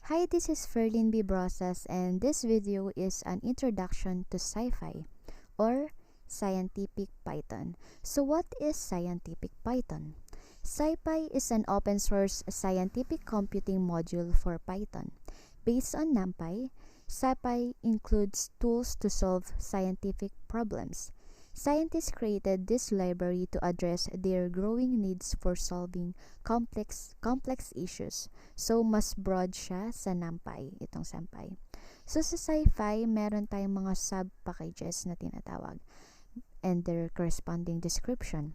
Hi, this is Ferlyn B. Brosas, and this video is an introduction to SciPy or Scientific Python. So what is Scientific Python? SciPy is an open source scientific computing module for Python. Based on NumPy, SciPy includes tools to solve scientific problems. Scientists created this library to address their growing needs for solving complex issues. So, mas broad siya sa NumPy, itong SciPy. So, sa SciPy, meron tayong mga sub-packages na tinatawag and their corresponding description.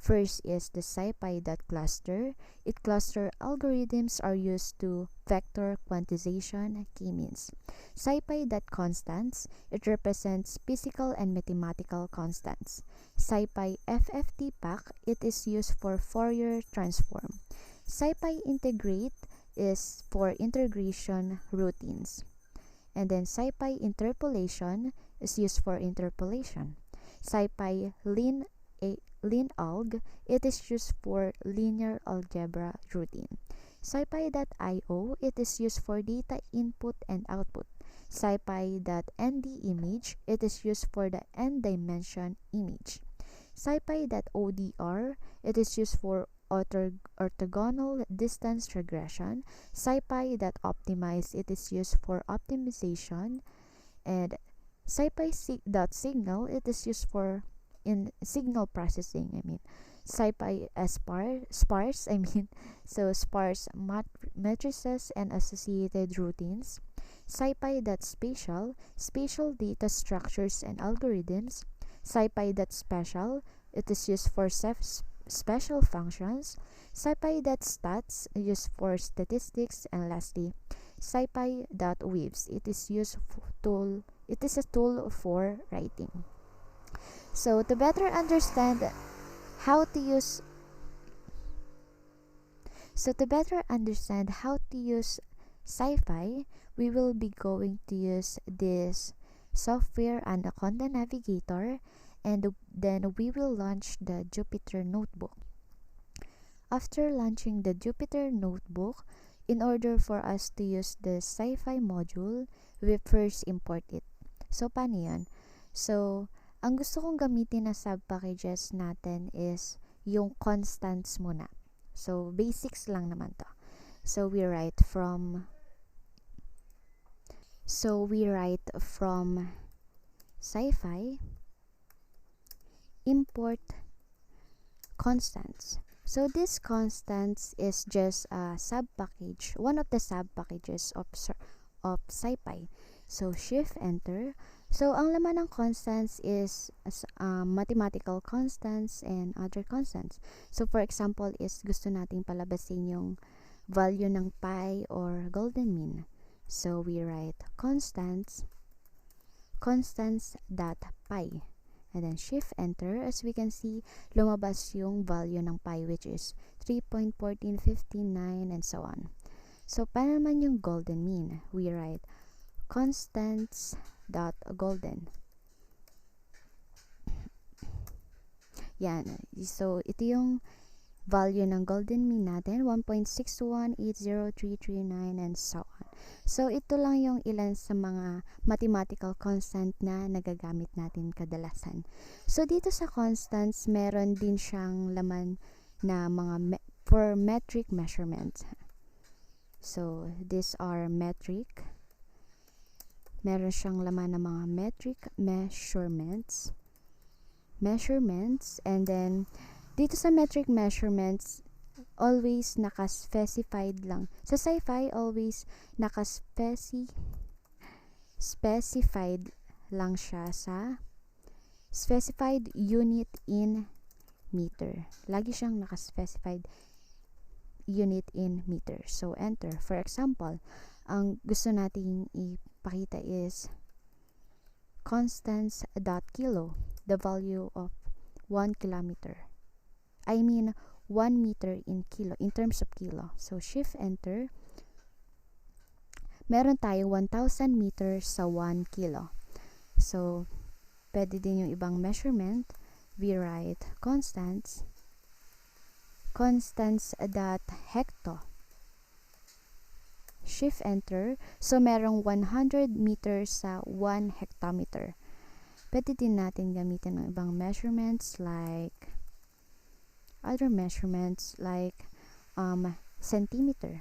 First is the SciPy.cluster. It cluster algorithms are used to vector quantization k-means. SciPy.constants. It represents physical and mathematical constants. SciPy FFT pack. It is used for Fourier transform. SciPy integrate is for integration routines. And then SciPy interpolation is used for interpolation. SciPy linalg, it is used for linear algebra routine. SciPy.io, it is used for data input and output. SciPy.ndImage, it is used for the n-dimension image. SciPy.odr, it is used for orthogonal distance regression. SciPy.optimize, it is used for optimization. And SciPy.signal, it is used for in signal processing. SciPy sparse, so sparse matrices and associated routines. SciPy.spatial, spatial data structures and algorithms. SciPy.special, it is used for special functions. SciPy.stats, used for statistics. And lastly, SciPy.waves, it is a tool for writing. So to better understand how to use SciPy, we will be going to use this software Anaconda Navigator, and then we will launch the Jupyter Notebook. After launching the Jupyter Notebook, in order for us to use the SciPy module, we first import it. So paano yan? So ang gusto kong gamitin na sub-packages natin is yung constants muna. So, basics lang naman to. So, we write from SciPy import constants. So, this constants is just a sub-package, one of the sub-packages of SciPy. So, Shift-Enter. So, ang laman ng constants is mathematical constants and other constants. So, for example, is gusto nating palabasin yung value ng pi or golden mean. So, we write constants.pi. And then, Shift-Enter. As we can see, lumabas yung value ng pi, which is 3.1459 and so on. So, paano naman yung golden mean? We write constants.golden. Yan. So, ito yung value ng golden mean natin, 1.6218039 and so on. So, ito lang yung ilan sa mga mathematical constant na nagagamit natin kadalasan. So, dito sa constants, meron din siyang laman na mga for metric measurements. So, these are metric. Meron siyang laman ng mga metric measurements, and then dito sa metric measurements, always naka-specified lang. Sa SciPy, always naka-specified lang siya sa specified unit in meter. Lagi siyang naka-specified unit in meter. So, enter. For example, ang gusto nating ipakita is constants.kilo, the value of 1 kilometer. 1 meter in kilo, in terms of kilo. So, Shift-Enter. Meron tayo 1,000 meters sa 1 kilo. So, pwede din yung ibang measurement. We write constants.hecto. Shift enter. So merong 100 meters sa 1 hectometer. Pwede din natin gamitin ng ibang measurements like centimeter.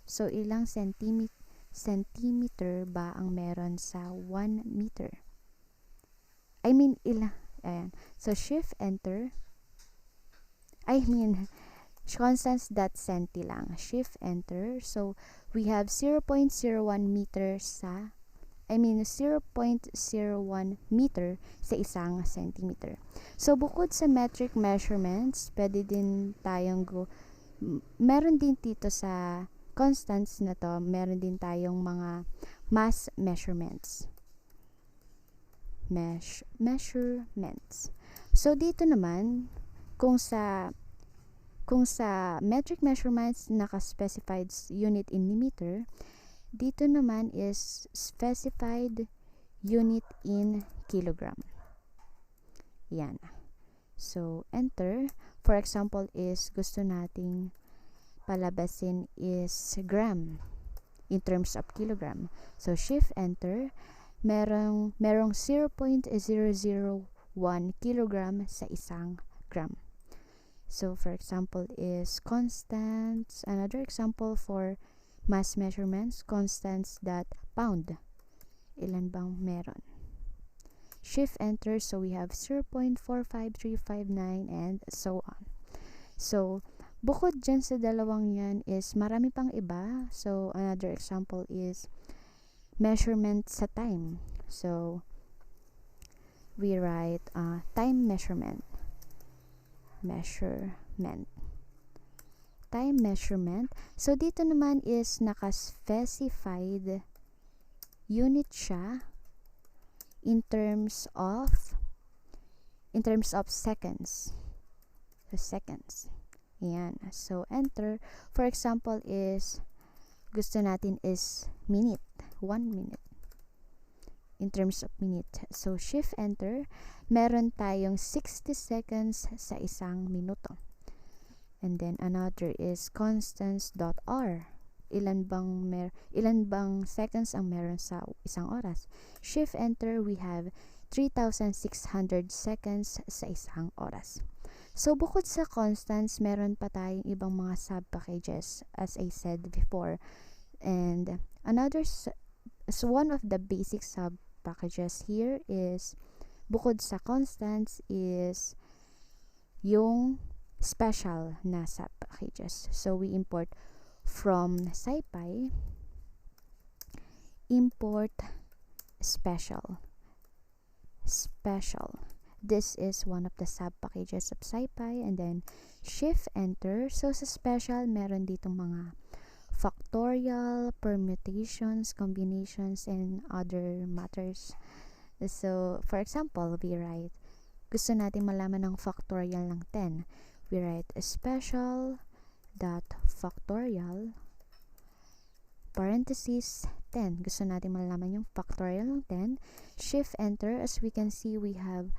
So ilang centimeter ba ang meron sa 1 meter? Ayan. So shift enter. Constants dot centi lang. Shift enter. So we have 0.01 meters sa 0.01 meter sa isang centimeter. So bukod sa metric measurements, pwede din tayong meron din dito sa constants na to, meron din tayong mga mass measurements. Measurements. So dito naman, kung sa metric measurements naka-specified unit in meter, dito naman is specified unit in kilogram. Yan. So enter. For example is gusto nating palabasin is gram in terms of kilogram. So shift enter. Merong 0.001 kilogram sa isang gram. So for example is constants. Another example for mass measurements, constants that pound. Ilan bang meron? Shift enter. So we have 0.45359 and so on. So bukod dyan sa dalawang yan is marami pang iba. So another example is measurement sa time. So we write time measurement. Time measurement. So dito naman is naka-specified unit siya in terms of seconds. So seconds. Ayan. So enter. For example is gusto natin is minute. 1 minute. In terms of minute. So shift enter. Meron tayong 60 seconds sa isang minuto. And then another is constants.r. Ilan bang seconds ang meron sa isang oras? Shift enter, we have 3,600 seconds sa isang oras. So bukod sa constants, meron pa tayong ibang mga sub-packages as I said before. And one of the basic sub-packages here is bukod sa constants is yung special na sub-packages. So we import from SciPy, import special. This is one of the sub-packages of SciPy, and then shift enter. So sa special, meron ditong mga factorial, permutations, combinations, and other matters. So for example, we write, gusto natin malaman ng factorial ng 10. We write a special dot factorial parenthesis 10. Gusto natin malaman yung factorial ng 10. Shift enter. As we can see, we have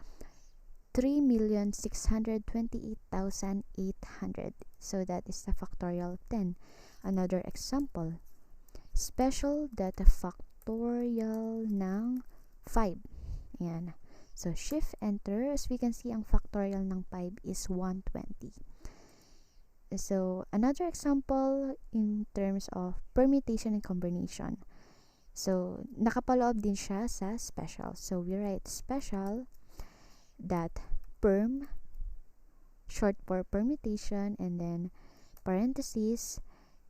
3,628,800. So that is the factorial of 10. Another example, special data factorial ng 5. Ayan. So shift enter. As we can see, ang factorial ng 5 is 120. So another example in terms of permutation and combination. So nakapaloob din siya sa special. So we write special that perm, short for permutation, and then parentheses,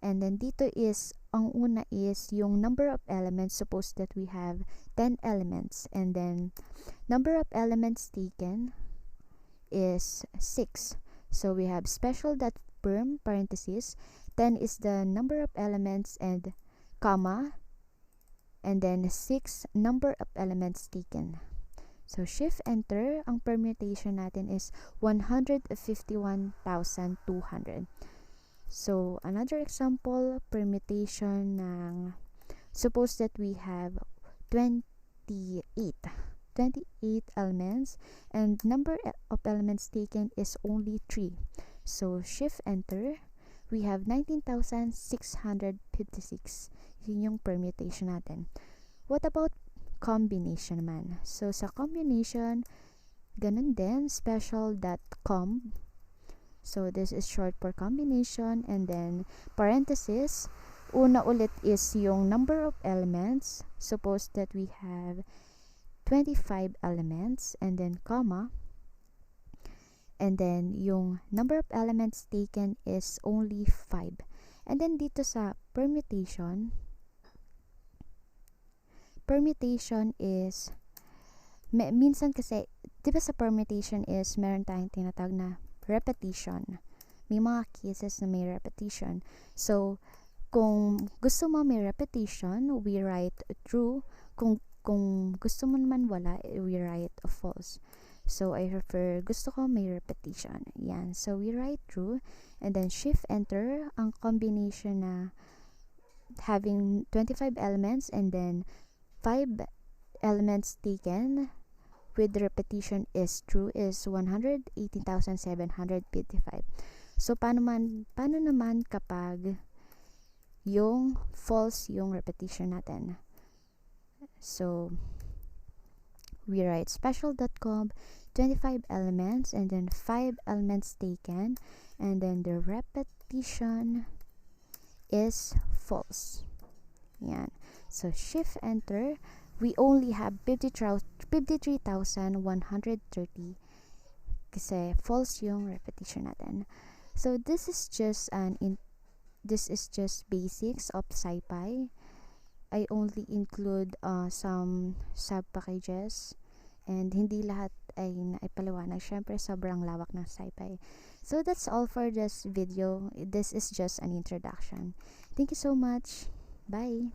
and then dito is ang una is yung number of elements. Suppose that we have 10 elements, and then number of elements taken is 6. So we have special that perm parentheses 10 is the number of elements and comma, and then 6 number of elements taken. So shift enter. Ang permutation natin is 151,200. So another example, permutation ng, suppose that we have 28 elements and number of elements taken is only 3. So shift enter. we have 19,656. Yun yung permutation natin. What about combination naman? So, sa combination, ganun din, special.com. So, this is short for combination. And then, parenthesis, una ulit is yung number of elements. Suppose that we have 25 elements. And then, comma. And then, yung number of elements taken is only 5. And then, dito sa permutation is, minsan kasi, di ba sa permutation is, meron tayong tinatawag na repetition. May mga cases na may repetition. So, kung gusto mo may repetition, we write true. Kung gusto mo naman wala, we write false. So, I prefer, gusto ko may repetition. Yan. So, we write true. And then, shift enter. Ang combination na having 25 elements and then 5 elements taken with repetition is true is 118,755. So, paano naman kapag yung false yung repetition natin? So, we write special.com, 25 elements, and then 5 elements taken, and then the repetition is false. Yan. So, shift enter. We only have 53,130 kasi false yung repetition natin. So, this is just basics of SciPy. I only include some sub-packages and hindi lahat ay naipaliwanag. Syempre, sobrang lawak ng SciPy. So, that's all for this video. This is just an introduction. Thank you so much. Bye!